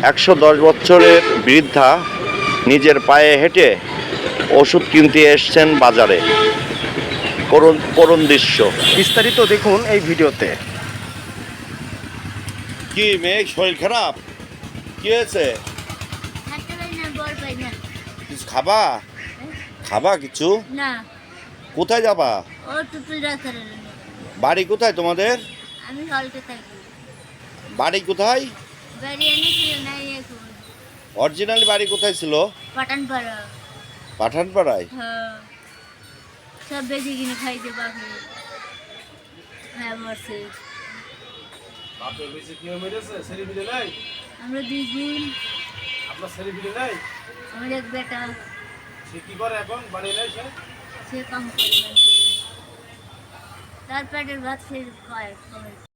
110 বছরের বৃদ্ধা নিজের পায়ে হেঁটে ওষুধ কিনতে এসছেন বাজারে। করুণ দৃশ্য। বিস্তারিত দেখুন এই ভিডিওতে। কি মেয়ে, শরীর খারাপ? কি হয়েছে? কিছু খাবা? খাবা কিছু? না। কোথায় যাবা? ও টুটুল রাস্তার। বাড়ি কোথায় তোমাদের? আমি হলতে থাকি। বাড়ি কোথায়? বাড়ি এনেছিল না এখন। অরিজিনাল বাড়ি কোথায় ছিল? পাঠানপাড়া। পাঠানপাড়ায়? হ্যাঁ। সব বেশি কিনে খাইতে পাখি। হ্যাঁ মরছে। বাপের বেশি কেউ মেরেছে? ছেলে পিলে নাই? আমরা দুই বোন। আপনার ছেলে পিলে নাই? আমার এক বেটা। সে কি করে এখন? বাড়ি নাই সে? সে কাম করে না। তার পেটের ভাত সে খায়।